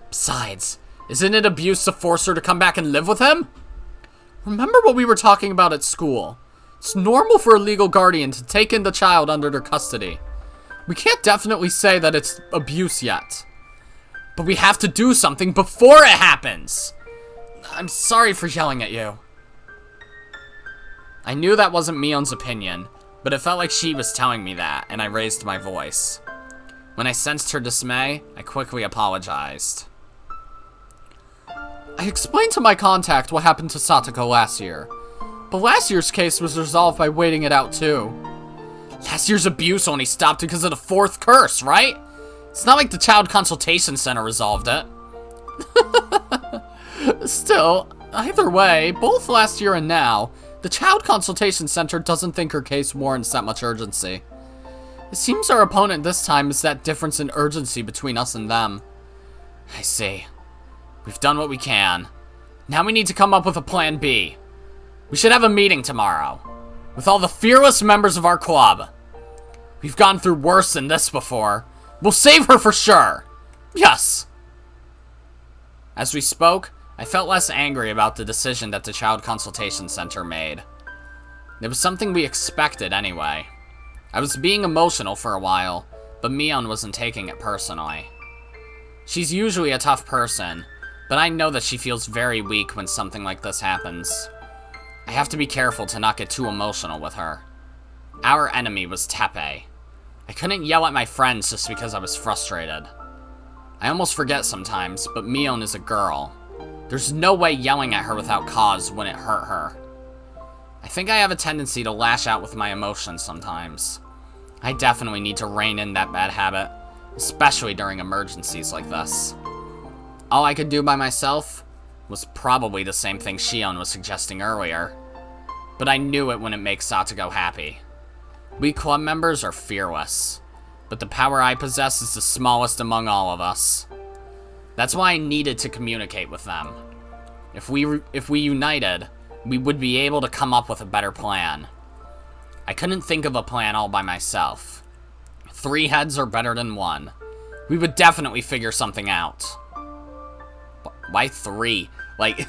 Besides, isn't it abuse to force her to come back and live with him? Remember what we were talking about at school. It's normal for a legal guardian to take in the child under their custody. We can't definitely say that it's abuse yet. But we have to do something before it happens! I'm sorry for yelling at you. I knew that wasn't Mion's opinion, but it felt like she was telling me that, and I raised my voice. When I sensed her dismay, I quickly apologized. I explained to my contact what happened to Satoko last year, but last year's case was resolved by waiting it out too. Last year's abuse only stopped because of the fourth curse, right? It's not like the Child Consultation Center resolved it. Still, either way, both last year and now, the Child Consultation Center doesn't think her case warrants that much urgency. It seems our opponent this time is that difference in urgency between us and them. I see. We've done what we can. Now we need to come up with a plan B. We should have a meeting tomorrow, with all the fearless members of our club. We've gone through worse than this before. We'll save her for sure. Yes. As we spoke, I felt less angry about the decision that the Child Consultation Center made. It was something we expected anyway. I was being emotional for a while, but Mion wasn't taking it personally. She's usually a tough person, but I know that she feels very weak when something like this happens. I have to be careful to not get too emotional with her. Our enemy was Teppei. I couldn't yell at my friends just because I was frustrated. I almost forget sometimes, but Mion is a girl. There's no way yelling at her without cause wouldn't hurt her. I think I have a tendency to lash out with my emotions sometimes. I definitely need to rein in that bad habit, especially during emergencies like this. All I could do by myself was probably the same thing Shion was suggesting earlier, but I knew it wouldn't make Satoko happy. We club members are fearless, but the power I possess is the smallest among all of us. That's why I needed to communicate with them. If we united, we would be able to come up with a better plan. I couldn't think of a plan all by myself. 3 heads are better than 1. We would definitely figure something out. Why 3? Like,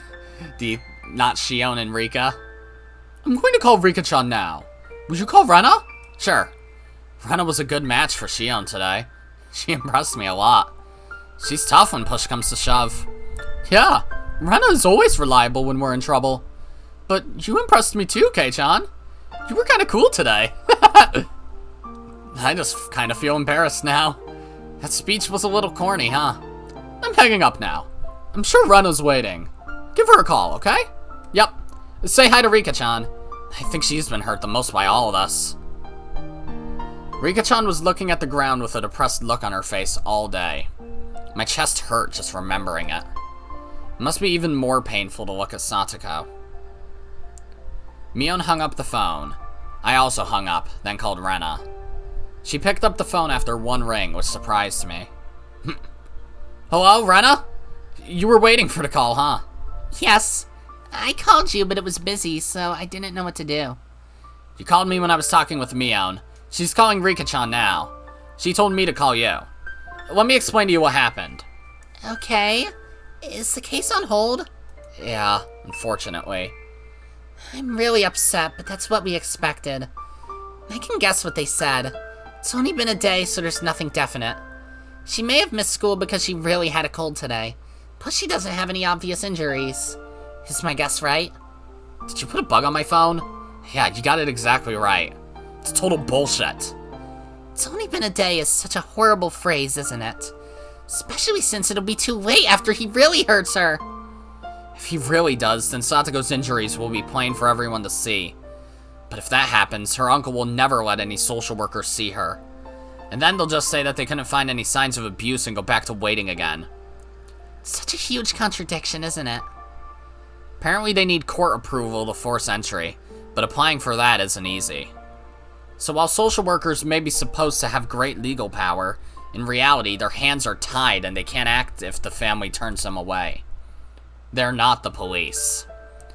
not Shion and Rika. I'm going to call Rika-chan now. Would you call Rena? Sure. Rena was a good match for Shion today. She impressed me a lot. She's tough when push comes to shove. Yeah, Rena is always reliable when we're in trouble. But you impressed me too, Kei-chan. You were kind of cool today. I just kind of feel embarrassed now. That speech was a little corny, huh? I'm hanging up now. I'm sure Rena's waiting. Give her a call, okay? Yep. Say hi to Rika-chan. I think she's been hurt the most by all of us. Rika-chan was looking at the ground with a depressed look on her face all day. My chest hurt just remembering it. It must be even more painful to look at Satoko. Mion hung up the phone. I also hung up, then called Rena. She picked up the phone after one ring, which surprised me. Hello, Rena? You were waiting for the call, huh? Yes. I called you, but it was busy, so I didn't know what to do. You called me when I was talking with Mion. She's calling Rika-chan now. She told me to call you. Let me explain to you what happened. Okay. Is the case on hold? Yeah, unfortunately. I'm really upset, but that's what we expected. I can guess what they said. It's only been a day, so there's nothing definite. She may have missed school because she really had a cold today. Plus, she doesn't have any obvious injuries. Is my guess right? Did you put a bug on my phone? Yeah, you got it exactly right. It's total bullshit. It's only been a day is such a horrible phrase, isn't it? Especially since it'll be too late after he really hurts her. If he really does, then Satoko's injuries will be plain for everyone to see. But if that happens, her uncle will never let any social workers see her. And then they'll just say that they couldn't find any signs of abuse and go back to waiting again. Such a huge contradiction, isn't it? Apparently they need court approval to force entry, but applying for that isn't easy. So while social workers may be supposed to have great legal power, in reality their hands are tied and they can't act if the family turns them away. They're not the police.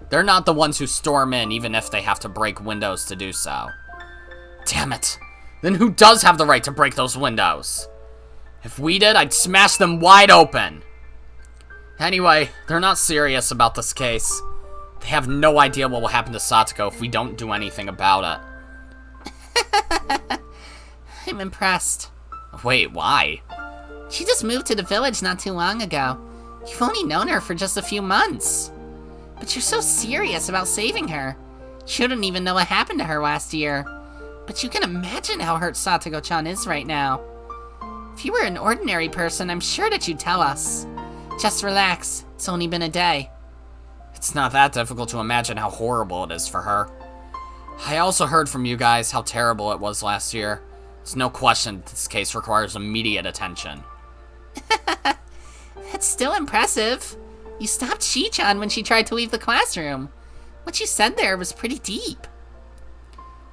They're not the ones who storm in even if they have to break windows to do so. Damn it! Then who does have the right to break those windows? If we did, I'd smash them wide open! Anyway, they're not serious about this case. They have no idea what will happen to Satoko if we don't do anything about it. I'm impressed. Wait, why? She just moved to the village not too long ago. You've only known her for just a few months. But you're so serious about saving her. You don't even know what happened to her last year. But you can imagine how hurt Satoko-chan is right now. If you were an ordinary person, I'm sure that you'd tell us. Just relax. It's only been a day. It's not that difficult to imagine how horrible it is for her. I also heard from you guys how terrible it was last year. There's no question that this case requires immediate attention. That's still impressive. You stopped Chi-chan when she tried to leave the classroom. What you said there was pretty deep.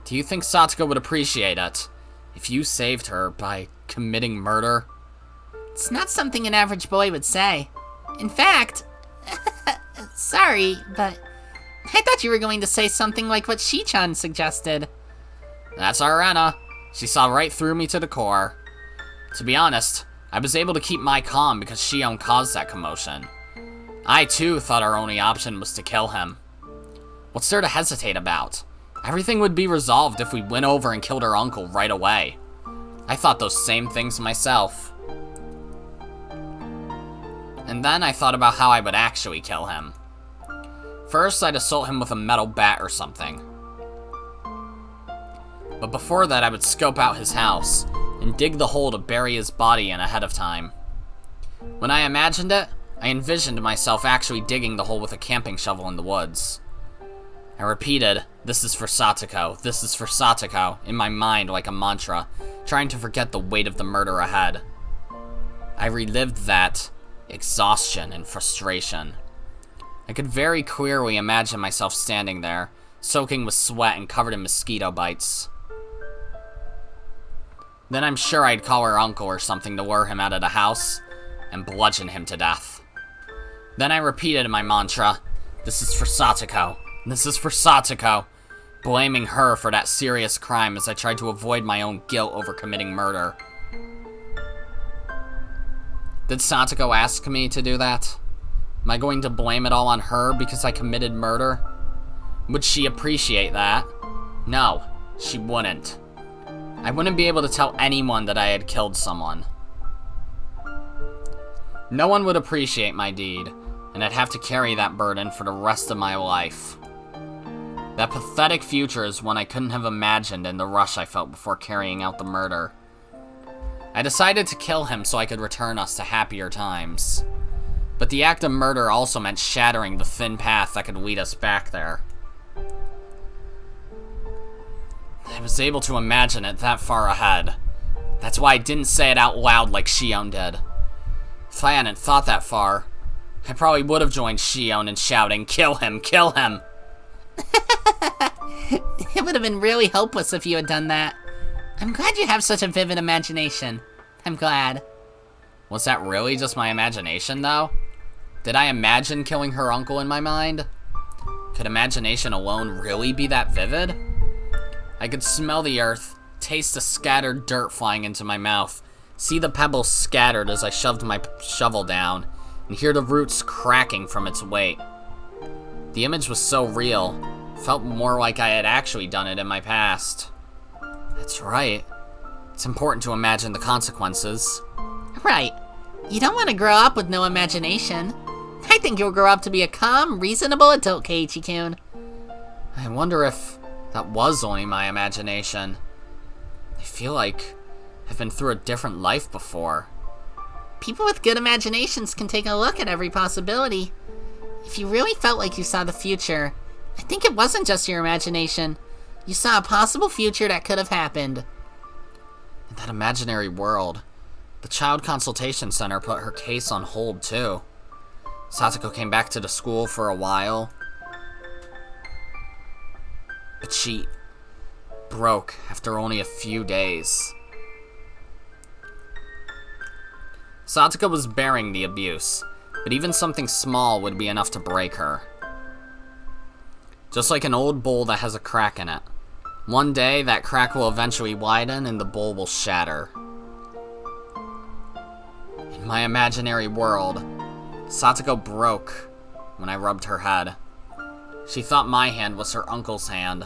Do you think Satoko would appreciate it if you saved her by committing murder? It's not something an average boy would say. In fact, sorry, but I thought you were going to say something like what Chi-chan suggested. That's our Rena. She saw right through me to the core. To be honest, I was able to keep my calm because Shion caused that commotion. I too thought our only option was to kill him. What's there to hesitate about? Everything would be resolved if we went over and killed her uncle right away. I thought those same things myself. And then I thought about how I would actually kill him. First, I'd assault him with a metal bat or something. But before that, I would scope out his house and dig the hole to bury his body in ahead of time. When I imagined it, I envisioned myself actually digging the hole with a camping shovel in the woods. I repeated, "This is for Satoko, this is for Satoko," in my mind like a mantra, trying to forget the weight of the murder ahead. I relived that exhaustion and frustration. I could very clearly imagine myself standing there, soaking with sweat and covered in mosquito bites. Then I'm sure I'd call her uncle or something to lure him out of the house and bludgeon him to death. Then I repeated my mantra, "This is for Satoko, this is for Satoko," blaming her for that serious crime as I tried to avoid my own guilt over committing murder. Did Satoko ask me to do that? Am I going to blame it all on her because I committed murder? Would she appreciate that? No, she wouldn't. I wouldn't be able to tell anyone that I had killed someone. No one would appreciate my deed, and I'd have to carry that burden for the rest of my life. That pathetic future is one I couldn't have imagined in the rush I felt before carrying out the murder. I decided to kill him so I could return us to happier times. But the act of murder also meant shattering the thin path that could lead us back there. I was able to imagine it that far ahead. That's why I didn't say it out loud like Shion did. If I hadn't thought that far, I probably would have joined Shion in shouting, "Kill him! Kill him!" It would have been really hopeless if you had done that. I'm glad you have such a vivid imagination. I'm glad. Was that really just my imagination, though? Did I imagine killing her uncle in my mind? Could imagination alone really be that vivid? I could smell the earth, taste the scattered dirt flying into my mouth, see the pebbles scattered as I shoved my shovel down, and hear the roots cracking from its weight. The image was so real, felt more like I had actually done it in my past. That's right. It's important to imagine the consequences. Right. You don't want to grow up with no imagination. I think you'll grow up to be a calm, reasonable adult, Keiichi-kun. I wonder if that was only my imagination. I feel like I've been through a different life before. People with good imaginations can take a look at every possibility. If you really felt like you saw the future, I think it wasn't just your imagination. You saw a possible future that could have happened. In that imaginary world, the Child Consultation Center put her case on hold, too. Satoko came back to the school for a while, but she broke after only a few days. Satoko was bearing the abuse, but even something small would be enough to break her. Just like an old bowl that has a crack in it. One day, that crack will eventually widen and the bowl will shatter. In my imaginary world, Satoko broke when I rubbed her head. She thought my hand was her uncle's hand.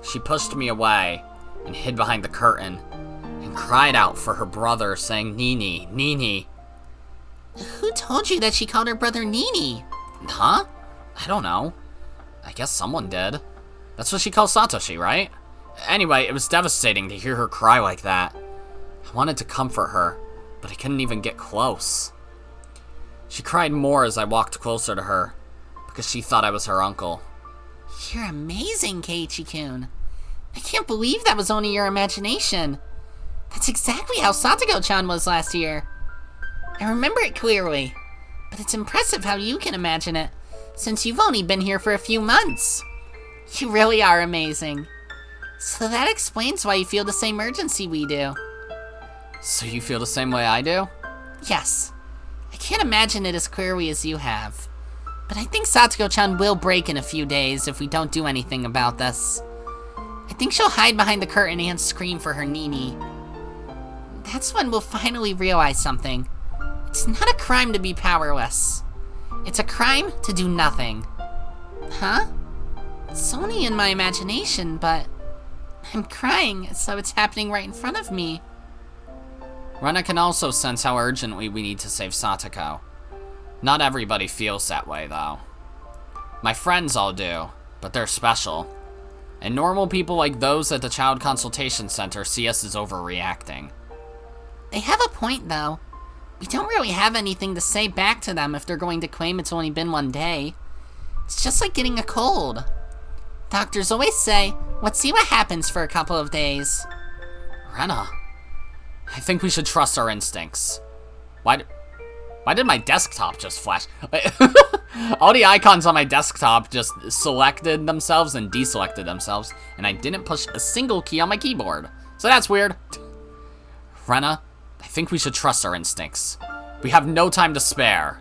She pushed me away and hid behind the curtain and cried out for her brother, saying, "Nini, Nini." Who told you that she called her brother Nini? Huh? I don't know. I guess someone did. That's what she calls Satoshi, right? Anyway, it was devastating to hear her cry like that. I wanted to comfort her, but I couldn't even get close. She cried more as I walked closer to her, because she thought I was her uncle. You're amazing, Keiichi-kun. I can't believe that was only your imagination. That's exactly how Satoko-chan was last year. I remember it clearly, but it's impressive how you can imagine it, since you've only been here for a few months. You really are amazing. So that explains why you feel the same urgency we do. So you feel the same way I do? Yes. I can't imagine it as clearly as you have. But I think Satoko-chan will break in a few days if we don't do anything about this. I think she'll hide behind the curtain and scream for her Nini. That's when we'll finally realize something. It's not a crime to be powerless. It's a crime to do nothing. Huh? It's only in my imagination, but I'm crying, so it's happening right in front of me. Rena can also sense how urgently we need to save Satoko. Not everybody feels that way, though. My friends all do, but they're special. And normal people like those at the Child Consultation Center see us as overreacting. They have a point, though. We don't really have anything to say back to them if they're going to claim it's only been one day. It's just like getting a cold. Doctors always say, let's see what happens for a couple of days. Rena, I think we should trust our instincts. Why did my desktop just flash? All the icons on my desktop just selected themselves and deselected themselves, and I didn't push a single key on my keyboard. So that's weird. Rena, I think we should trust our instincts. We have no time to spare.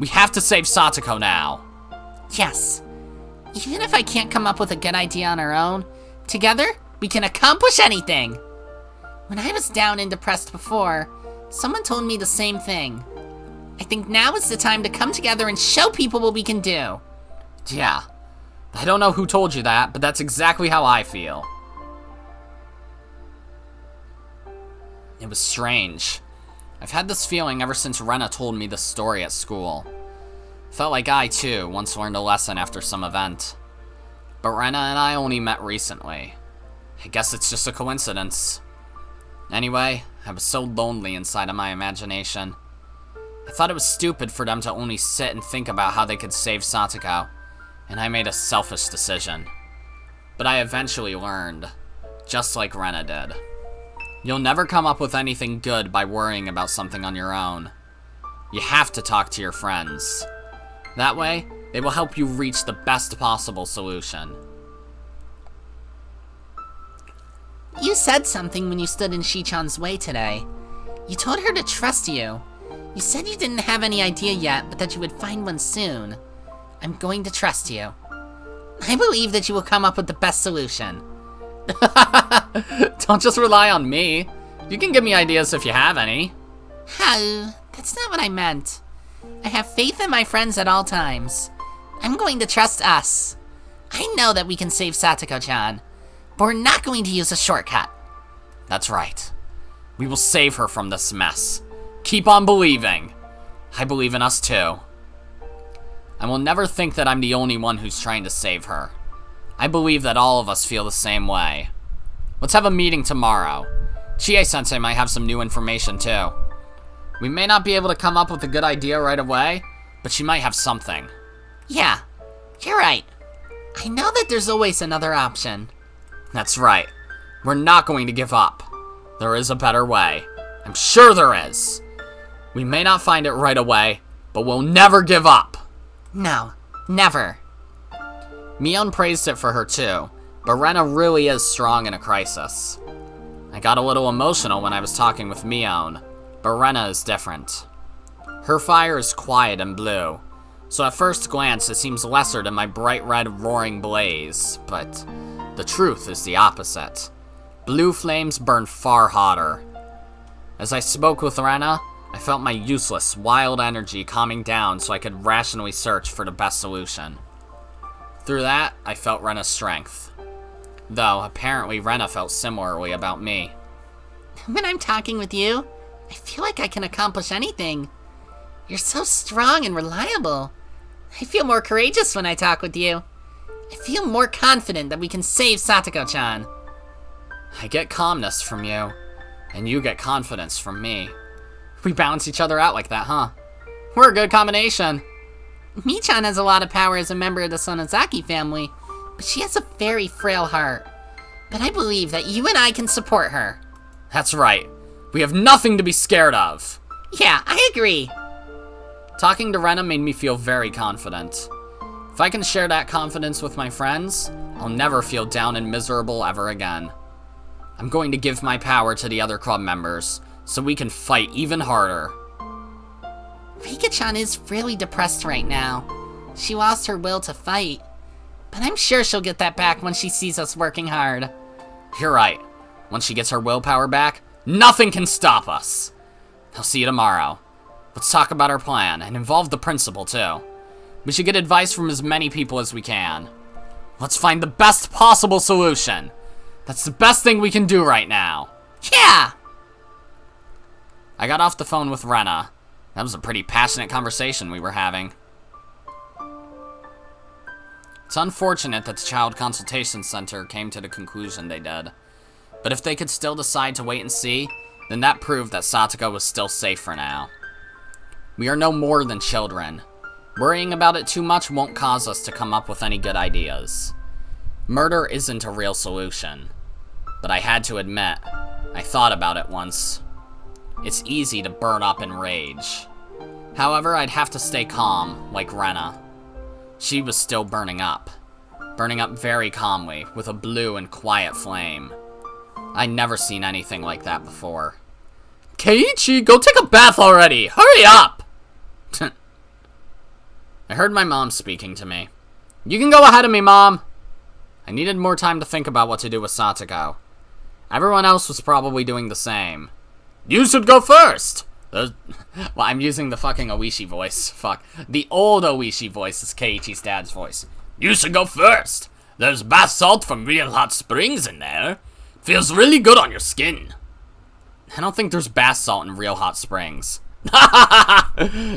We have to save Satoko now. Yes. Even if I can't come up with a good idea on our own, together, we can accomplish anything. When I was down and depressed before, someone told me the same thing. I think now is the time to come together and show people what we can do. Yeah. I don't know who told you that, but that's exactly how I feel. It was strange. I've had this feeling ever since Rena told me this story at school. Felt like I, too, once learned a lesson after some event. But Rena and I only met recently. I guess it's just a coincidence. Anyway, I was so lonely inside of my imagination. I thought it was stupid for them to only sit and think about how they could save Satoko, and I made a selfish decision. But I eventually learned, just like Rena did. You'll never come up with anything good by worrying about something on your own. You have to talk to your friends. That way, they will help you reach the best possible solution. You said something when you stood in Shi-chan's way today. You told her to trust you. You said you didn't have any idea yet, but that you would find one soon. I'm going to trust you. I believe that you will come up with the best solution. Don't just rely on me. You can give me ideas if you have any. Oh, that's not what I meant. I have faith in my friends at all times. I'm going to trust us. I know that we can save Satoko-chan, but we're not going to use a shortcut. That's right. We will save her from this mess. Keep on believing. I believe in us too. I will never think that I'm the only one who's trying to save her. I believe that all of us feel the same way. Let's have a meeting tomorrow. Chie-sensei might have some new information too. We may not be able to come up with a good idea right away, but she might have something. Yeah, you're right. I know that there's always another option. That's right. We're not going to give up. There is a better way. I'm sure there is. We may not find it right away, but we'll never give up. No, never. Mion praised it for her too, but Rena really is strong in a crisis. I got a little emotional when I was talking with Mion, but Rena is different. Her fire is quiet and blue, so at first glance it seems lesser than my bright red roaring blaze, but the truth is the opposite. Blue flames burn far hotter. As I spoke with Rena, I felt my useless, wild energy calming down so I could rationally search for the best solution. Through that, I felt Rena's strength. Though, apparently Rena felt similarly about me. When I'm talking with you, I feel like I can accomplish anything. You're so strong and reliable. I feel more courageous when I talk with you. I feel more confident that we can save Satoko-chan. I get calmness from you, and you get confidence from me. We balance each other out like that, huh? We're a good combination. Mi-chan has a lot of power as a member of the Sonozaki family, but she has a very frail heart. But I believe that you and I can support her. That's right. We have nothing to be scared of. Yeah, I agree. Talking to Rena made me feel very confident. If I can share that confidence with my friends, I'll never feel down and miserable ever again. I'm going to give my power to the other club members, so we can fight even harder. Rika-chan is really depressed right now. She lost her will to fight. But I'm sure she'll get that back when she sees us working hard. You're right. Once she gets her willpower back, nothing can stop us. I'll see you tomorrow. Let's talk about our plan, and involve the principal too. We should get advice from as many people as we can. Let's find the best possible solution. That's the best thing we can do right now. Yeah! I got off the phone with Rena. That was a pretty passionate conversation we were having. It's unfortunate that the Child Consultation Center came to the conclusion they did. But if they could still decide to wait and see, then that proved that Satoko was still safe for now. We are no more than children. Worrying about it too much won't cause us to come up with any good ideas. Murder isn't a real solution. But I had to admit, I thought about it once. It's easy to burn up in rage. However, I'd have to stay calm, like Rena. She was still burning up very calmly, with a blue and quiet flame. I'd never seen anything like that before. Keiichi, go take a bath already! Hurry up! I heard my mom speaking to me. You can go ahead of me, Mom! I needed more time to think about what to do with Satoko. Everyone else was probably doing the same. You should go first! There's... Well, I'm using the fucking Oishi voice. Fuck. The old Oishi voice is Keiichi's dad's voice. You should go first. There's bath salt from Real Hot Springs in there. Feels really good on your skin. I don't think there's bath salt in Real Hot Springs.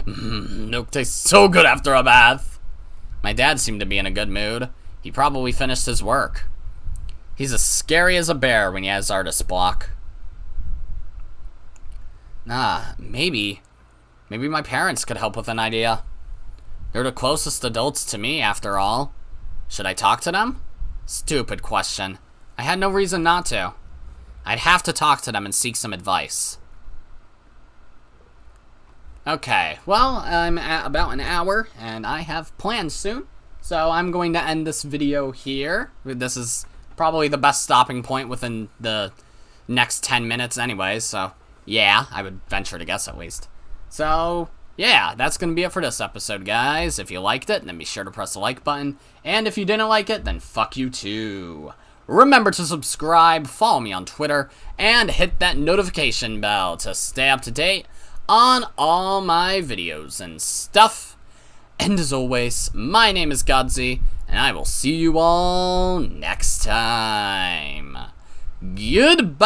Milk tastes so good after a bath. My dad seemed to be in a good mood. He probably finished his work. He's as scary as a bear when he has artist block. Maybe my parents could help with an idea. They're the closest adults to me, after all. Should I talk to them? Stupid question. I had no reason not to. I'd have to talk to them and seek some advice. Okay, well, I'm at about an hour, and I have plans soon. So I'm going to end this video here. This is probably the best stopping point within the next 10 minutes anyway, so yeah, I would venture to guess at least. So, yeah, that's going to be it for this episode, guys. If you liked it, then be sure to press the like button. And if you didn't like it, then fuck you too. Remember to subscribe, follow me on Twitter, and hit that notification bell to stay up to date on all my videos and stuff. And as always, my name is Godzi, and I will see you all next time. Goodbye!